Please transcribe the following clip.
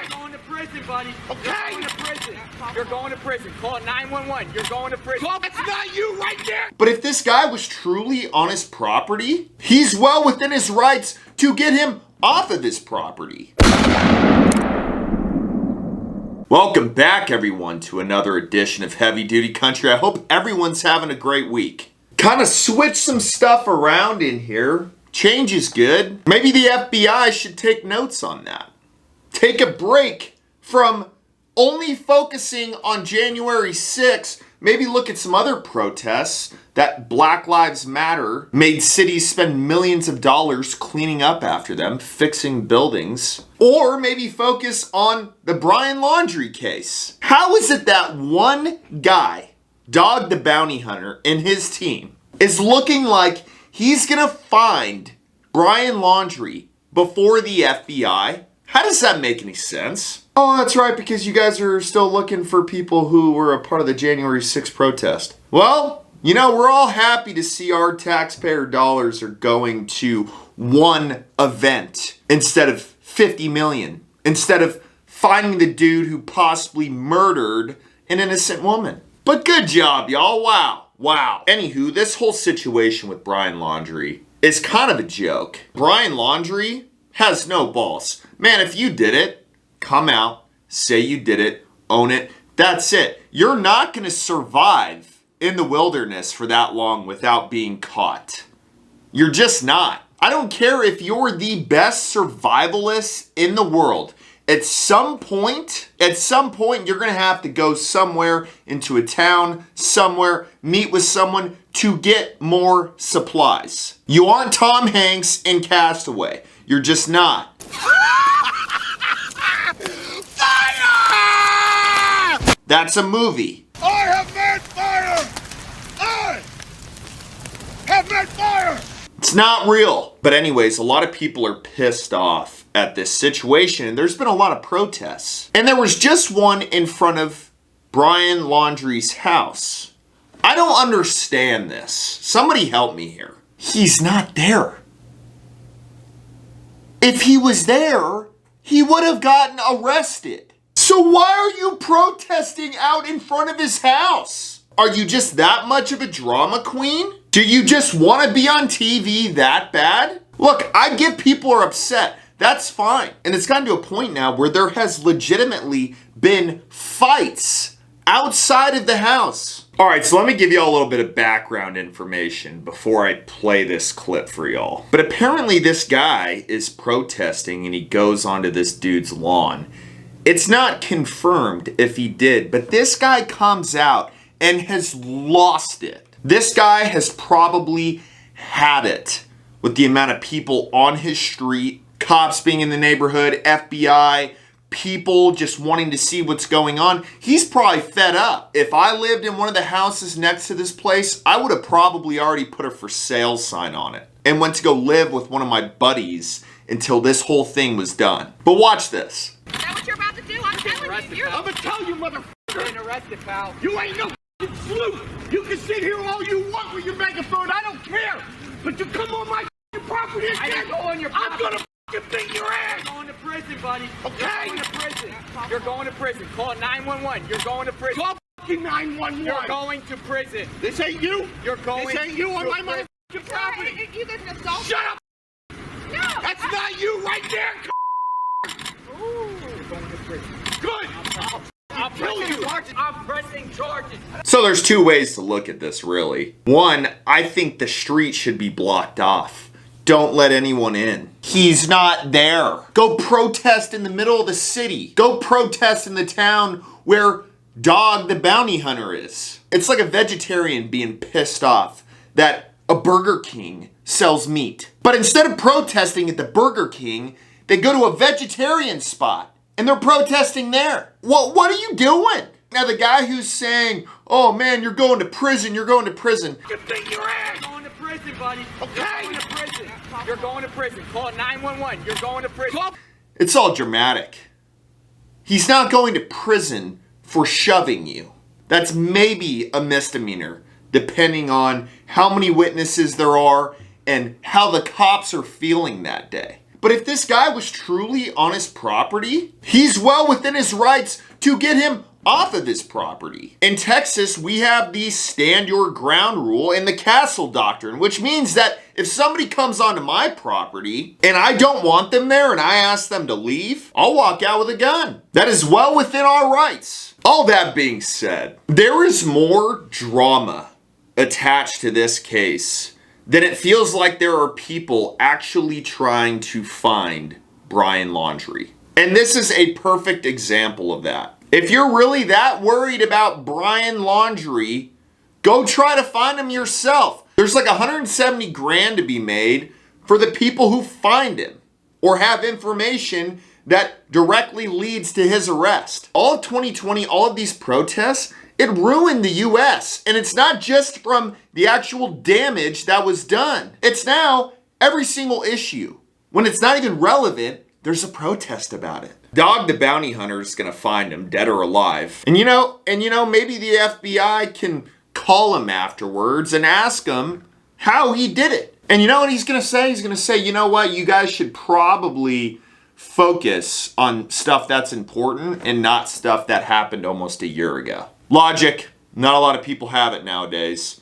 You're going to prison, buddy. Okay. You're going to prison. You're going to prison. Call 911. You're going to prison. Call, that's not you right there. But if this guy was truly on his property, he's well within his rights to get him off of his property. Welcome back, everyone, to another edition of Heavy Duty Country. I hope everyone's having a great week. Kind of switch some stuff around in here. Change is good. Maybe the FBI should take notes on that. Take a break from only focusing on January 6th. Maybe look at some other protests that Black Lives Matter made cities spend millions of dollars cleaning up after them, fixing buildings. Or maybe focus on the Brian Laundrie case. How is it that one guy, Dog the Bounty Hunter, and his team is looking like he's gonna find Brian Laundrie before the FBI? How does that make any sense? Oh, that's right, because you guys are still looking for people who were a part of the January 6th protest. Well, you know, we're all happy to see our taxpayer dollars are going to one event instead of 50 million, instead of finding the dude who possibly murdered an innocent woman. But good job, y'all. Wow. Anywho, this whole situation with Brian Laundrie is kind of a joke. Brian Laundrie has no balls. Man, if you did it, come out, say you did it, own it. That's it. You're not going to survive in the wilderness for that long without being caught. You're just not. I don't care if you're the best survivalist in the world. At some point, you're going to have to go somewhere into a town, somewhere, meet with someone to get more supplies. You aren't Tom Hanks in Castaway. You're just not. Fire! That's a movie. I have made fire! I have made fire! It's not real. But anyways, a lot of people are pissed off at this situation, and there's been a lot of protests. And there was just one in front of Brian Laundrie's house. I don't understand this. Somebody help me here. He's not there. If he was there, he would have gotten arrested. So why are you protesting out in front of his house? Are you just that much of a drama queen? Do you just want to be on TV that bad? Look, I get people are upset. That's fine. And it's gotten to a point now where there has legitimately been fights outside of the house. All right, so let me give you all a little bit of background information before I play this clip for y'all. But apparently this guy is protesting and he goes onto this dude's lawn. It's not confirmed if he did, but this guy comes out and has lost it. This guy has probably had it with the amount of people on his street, cops being in the neighborhood, FBI, people just wanting to see what's going on. He's probably fed up. If I lived in one of the houses next to this place, I would have probably already put a for sale sign on it and went to go live with one of my buddies until this whole thing was done. But watch this. Is that what you're about to do? I'm telling you. I'm gonna tell you, motherfucker. You're getting arrested, pal. You ain't no sleuth. You can sit here all you want with your megaphone. I don't care. But you come on my property again, I didn't go on your property. I'm gonna beat your ass. You're going to prison, buddy. Okay. You're going to prison. You're going to prison. Call 911. You're going to prison. Call fucking 911. You're going to prison. This ain't you. You're going. This ain't you on my prison. motherfucking property. You guys an assault? Shut up. No. That's not you right there. You're going to prison. Good. I'm pressing charges. I'm pressing charges. So there's two ways to look at this, really. One, I think the street should be blocked off. Don't let anyone in. He's not there. Go protest in the middle of the city. Go protest in the town where Dog the Bounty Hunter is. It's like a vegetarian being pissed off that a Burger King sells meat. But instead of protesting at the Burger King, they go to a vegetarian spot and they're protesting there. What are you doing? Now the guy who's saying, oh man, you're going to prison, you're going to prison. You beat your ass. You're going to prison, buddy. Okay. You're going to prison. You're going to prison. Call 911. You're going to prison. It's all dramatic. He's not going to prison for shoving you. That's maybe a misdemeanor, depending on how many witnesses there are and how the cops are feeling that day. But if this guy was truly on his property, he's well within his rights to get him off of this property. In Texas, we have the stand your ground rule and the castle doctrine, which means that if somebody comes onto my property and I don't want them there and I ask them to leave, I'll walk out with a gun. That is well within our rights. All that being said, there is more drama attached to this case than it feels like there are people actually trying to find Brian Laundrie. And this is a perfect example of that. If you're really that worried about Brian Laundrie, go try to find him yourself. There's like 170 grand to be made for the people who find him or have information that directly leads to his arrest. All of 2020, all of these protests, it ruined the US. And it's not just from the actual damage that was done. It's now every single issue. When it's not even relevant, there's a protest about it. Dog the bounty hunter is gonna find him, dead or alive. And you know, maybe the FBI can call him afterwards and ask him how he did it. And you know what he's gonna say? He's gonna say, you know what, you guys should probably focus on stuff that's important and not stuff that happened almost a year ago. Logic. Not a lot of people have it nowadays.